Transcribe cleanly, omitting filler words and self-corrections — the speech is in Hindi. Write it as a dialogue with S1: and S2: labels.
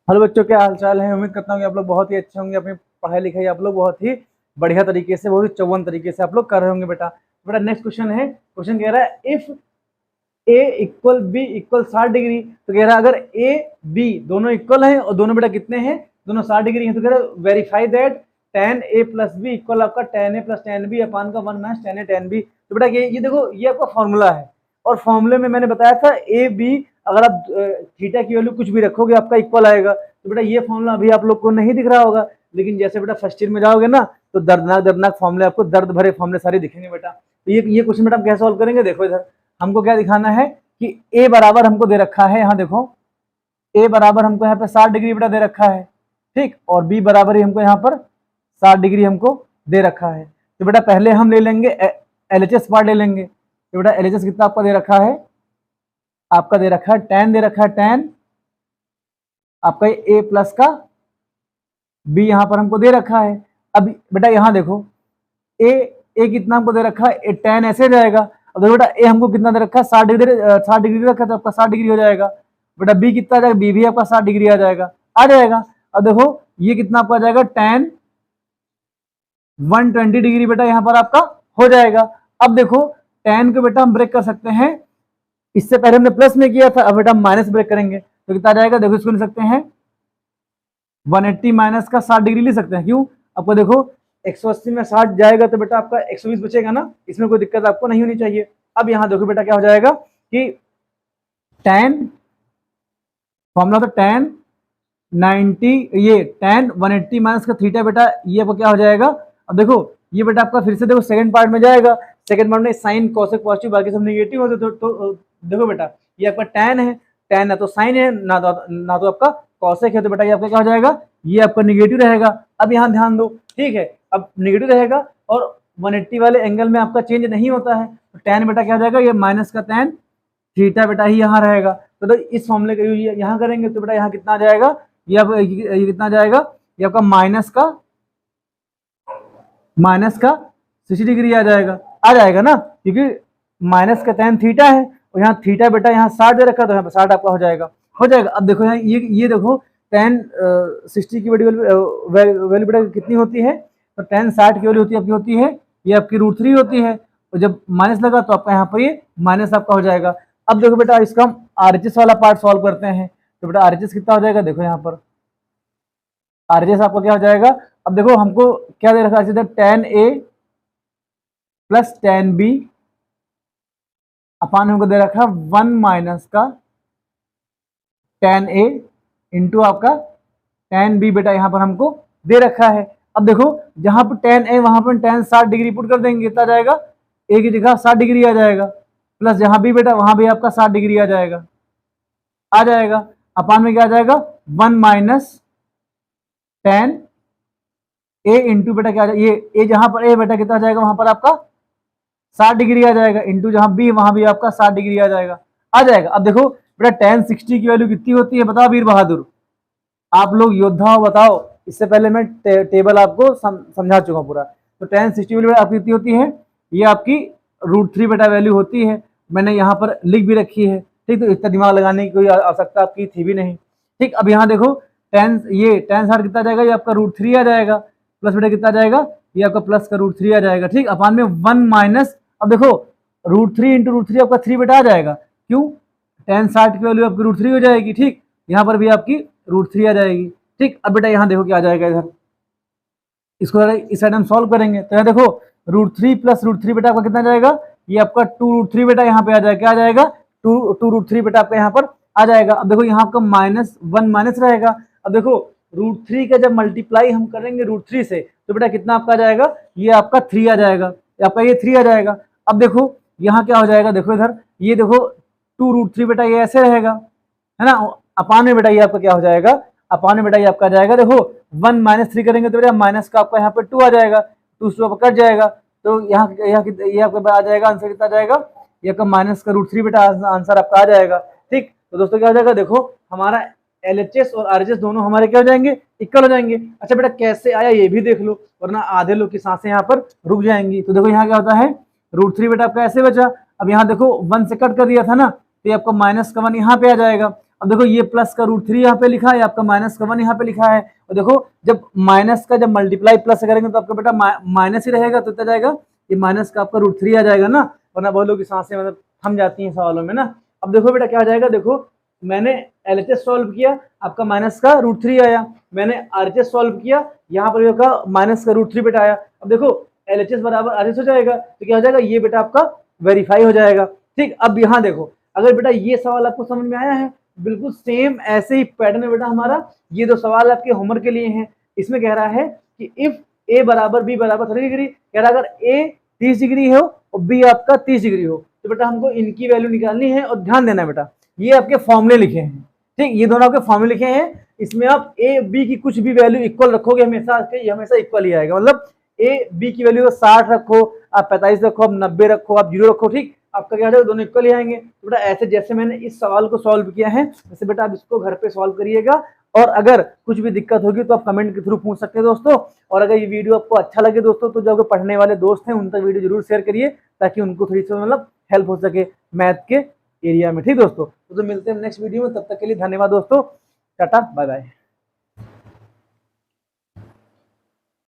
S1: हेलो बच्चों, क्या हाल चाल है। उम्मीद करता हूँ कि आप लोग बहुत ही अच्छे होंगे। अपनी पढ़ाई लिखाई आप लोग बहुत ही बढ़िया तरीके से, बहुत ही चौवन तरीके से आप लोग कर रहे होंगे। बेटा नेक्स्ट क्वेश्चन है। क्वेश्चन कह रहा है if a equal b equal 60 degree. तो कह रहा है अगर ए बी दोनों इक्वल हैं और दोनों बेटा कितने हैं, दोनों 60 डिग्री हैं, तो कह रहा है verify that tan a plus b equal आपका tan a plus tan b upon का 1 minus tan a tan b। तो बेटा ये देखो, ये आपका फॉर्मूला है और फॉर्मूले में मैंने बताया था ए बी, अगर आप थीटा की वैल्यू कुछ भी रखोगे आपका इक्वल आएगा। तो बेटा ये फॉर्मूला अभी आप लोग को नहीं दिख रहा होगा, लेकिन जैसे बेटा फर्स्ट ईयर में जाओगे ना तो दर्दनाक दर्दनाक फॉर्मूले, आपको दर्द भरे फॉर्मूले सारे दिखेंगे बेटा। तो ये क्वेश्चन बेटा हम कैसे सॉल्व करेंगे, देखो इधर हमको क्या दिखाना है कि ए बराबर हमको दे रखा है, यहाँ देखो ए बराबर हमको यहाँ पे 60 डिग्री बेटा दे रखा है, ठीक, और बी बराबर ही हमको यहाँ पर 60 डिग्री हमको दे रखा है। तो बेटा पहले हम ले लेंगे एलएचएस पार्ट ले लेंगे। तो बेटा एलएचएस कितना आपका दे रखा है, आपका दे रखा है tan दे रखा है tan, आपका ए प्लस का बी यहाँ पर हमको दे रखा है। अब बेटा यहाँ देखो ए कितना हमको दे रखा है, tan ऐसे जाएगा। अब देखो बेटा ए हमको कितना दे रखा है, 60 डिग्री रखा है, तो आपका 60 डिग्री हो जाएगा। बेटा बी कितना आ जाएगा, बी भी आपका 60 डिग्री आ जाएगा। अब देखो ये कितना आपका आ जाएगा, tan 120 डिग्री बेटा यहाँ पर आपका हो जाएगा। अब देखो tan को बेटा हम ब्रेक कर सकते हैं, इससे पहले हमने प्लस में किया था, अब बेटा हम माइनस ब्रेक करेंगे तो कितना आ जाएगा, देखो इसको ले सकते हैं 180 माइनस का 60 डिग्री ले सकते हैं। क्यों, आपको देखो 180 में 60 जाएगा तो बेटा आपका 120 बचेगा ना, इसमें कोई दिक्कत आपको नहीं होनी चाहिए। अब यहाँ देखो बेटा क्या हो जाएगा कि tan फॉर्मूला तो tan 90, ये tan 180 माइनस का थीटा बेटा ये आपको क्या हो जाएगा। अब देखो ये बेटा आपका फिर से देखो सेकंड पार्ट में जाएगा, सेकंड पार्ट में साइन कोसेक पॉजिटिव बाकी सब नेगेटिव होते तो देखो बेटा ये आपका tan है, tan ना तो साइन है ना तो आपका कॉसेक है, तो बेटा ये आपका क्या हो जाएगा, ये आपका निगेटिव रहेगा। अब यहाँ ध्यान दो, ठीक है, अब निगेटिव रहेगा और 180 वाले एंगल में आपका चेंज नहीं होता है, तो tan बेटा क्या हो जाएगा, ये माइनस का tan थीटा बेटा ही यहाँ रहेगा। तो इस फॉर्मूले का यूज यहाँ करेंगे तो बेटा यहाँ कितना आ जाएगा, ये कितना जाएगा, ये आपका माइनस का 60 डिग्री आ जाएगा ना, क्योंकि माइनस का tan थीटा है और यहाँ थीटा बेटा यहाँ 60 दे रखा है, तो यहाँ पर 60 आपका हो जाएगा। अब देखो यहाँ ये देखो tan 60 की वैल्यू बेटा कितनी होती है, तो tan 60 की वैल्यू होती है ये आपकी √3 होती है, और जब माइनस लगा तो आपका यहाँ पर ये माइनस आपका हो जाएगा। अब देखो बेटा इसका हम आरएचएस वाला पार्ट सॉल्व करते हैं, तो बेटा आरएचएस कितना हो जाएगा, देखो यहाँ पर आरएचएस आपका क्या हो जाएगा। अब देखो हमको क्या दे रखा है, tan a plus tan b अपान हमको दे रखा 1 माइनस का tan a इंटू आपका tan b बेटा यहाँ पर हमको दे रखा है। अब देखो जहां पर tan a वहां पर tan 60 डिग्री पुट कर देंगे, कितना जाएगा, a की जगह 60 डिग्री आ जाएगा, प्लस जहां भी बेटा वहां भी आपका 60 डिग्री आ जाएगा। अपान में क्या आ जाएगा, 1 माइनस tan a इंटू बेटा क्या आ जाएगा, ये a जहां पर a बेटा कितना आ जाएगा, वहां पर आपका 60 डिग्री आ जाएगा, इंटू जहां बी वहां भी आपका 60 डिग्री आ जाएगा। अब देखो बेटा tan 60 की वैल्यू कितनी होती है, बताओ वीर बहादुर, आप लोग योद्धा हो, बताओ। इससे पहले मैं टेबल आपको समझा चुका हूँ पूरा। तो tan 60 वैल्यू आपकी कितनी होती है, ये आपकी √3 बेटा वैल्यू होती है, मैंने यहाँ पर लिख भी रखी है, ठीक। तो इतना दिमाग लगाने की कोई आवश्यकता आपकी थी भी नहीं, ठीक। अब यहाँ देखो tan 60 कितना जाएगा, ये आपका √3 आ जाएगा, प्लस बेटा कितना जाएगा, ये आपका प्लस का √3 आ जाएगा, ठीक। अपान में 1 माइनस, अब देखो √3 इंटू √3 आपका 3 बेटा आ जाएगा। क्यों, tan 60 की वैल्यू आपकी √3 हो जाएगी, ठीक। यहाँ पर भी आपकी √3 आ जाएगी, ठीक। अब बेटा यहाँ देखो क्या आ जाएगा, इधर इसको इस साइड हम सॉल्व करेंगे, तो यहाँ देखो √3 प्लस √3 बेटा आपका कितना जाएगा, ये आपका 2√3 बेटा यहाँ पे आ जाएगा, क्या आ जाएगा, 2√3 बेटा आपका यहाँ पर आ जाएगा। अब देखो यहाँ आपका -1 माइनस रहेगा। अब देखो √3 का जब मल्टीप्लाई हम करेंगे √3 से, तो बेटा कितना आपका आ जाएगा, ये आपका 3 आ जाएगा, आपका ये 3 आ जाएगा। अब देखो यहाँ क्या हो जाएगा, देखो इधर ये देखो 2√3 बेटा ये ऐसे रहेगा, है ना। अपान में बेटा ये आपका क्या हो जाएगा, अपान में बेटा ये आपका आ जाएगा, देखो 1 माइनस 3 करेंगे तो बेटा माइनस का आपका यहाँ पे 2 आ जाएगा, 2 से कट जाएगा, तो यहाँ ये आपका आ जाएगा, आंसर कितना जाएगा, ये आपका माइनस का √3 बेटा आंसर आपका आ जाएगा, ठीक। तो दोस्तों क्या हो जाएगा, देखो हमारा एलएचएस और आरएचएस दोनों हमारे क्या हो जाएंगे, इक्वल हो जाएंगे। अच्छा बेटा कैसे आया ये भी देख लो, वरना आधे लोग की सांसें यहाँ पर रुक जाएंगी। तो देखो यहाँ क्या होता है, √3 बेटा आपका ऐसे बचा, अब यहाँ देखो 1 से कट कर दिया था ना, तो ये आपका माइनस का 1 यहाँ पे आ जाएगा। अब देखो ये प्लस का √3 यहाँ पे लिखा है, आपका माइनस का 1 यहाँ पे लिखा है। और देखो जब माइनस का जब मल्टीप्लाई प्लस करेंगे तो आपका बेटा माइनस ही रहेगा, तो क्या जाएगा, ये माइनस का आपका √3 आ जाएगा ना, वरना बहुत लोग की सांसें मतलब थम जाती हैं सवालों में ना। अब देखो बेटा क्या आ जाएगा, देखो मैंने LHS सॉल्व किया, आपका माइनस का √3 आया, मैंने RHS सॉल्व किया, यहाँ पर आपका माइनस का √3 बेटा आया। अब देखो LHS बराबर RHS हो जाएगा, तो क्या हो जाएगा, ये बेटा आपका वेरीफाई हो जाएगा। ठीक, अब यहाँ देखो अगर बेटा ये सवाल आपको समझ में आया है, बिल्कुल सेम ऐसे ही पैटर्न है बेटा हमारा। ये दो सवाल आपके होमवर्क के लिए हैं। इसमें कह रहा है कि इफ A बराबर B बराबर 30 डिग्री, कह रहा है अगर A 30 डिग्री हो और B आपका 30 डिग्री हो, तो बेटा हमको इनकी वैल्यू निकालनी है। और ध्यान देना बेटा, ये आपके फॉर्मूले लिखे हैं, ठीक, ये दोनों आपके फॉर्मूले लिखे हैं। इसमें आप A B की कुछ भी वैल्यू इक्वल रखोगे हमेशा, ये हमेशा इक्वल ही आएगा। मतलब A B की वैल्यू 60 रखो, आप 45 रखो, आप 90 रखो, आप 0 रखो, ठीक, आपका क्या हो जाएगा, दोनों इक्वल ही आएंगे। तो बेटा ऐसे जैसे मैंने इस सवाल को सॉल्व किया है, वैसे बेटा आप इसको घर पे सॉल्व करिएगा। और अगर कुछ भी दिक्कत होगी तो आप कमेंट के थ्रू पूछ सकते हैं दोस्तों। और अगर ये वीडियो आपको अच्छा लगे दोस्तों, तो जो आपके पढ़ने वाले दोस्त हैं उन तक वीडियो जरूर शेयर करिए, ताकि उनको थोड़ी सी मतलब हेल्प हो सके मैथ के एरिया में। ठीक दोस्तों, तो मिलते हैं नेक्स्ट वीडियो में, तब तक के लिए धन्यवाद दोस्तों, टाटा बाय बाय।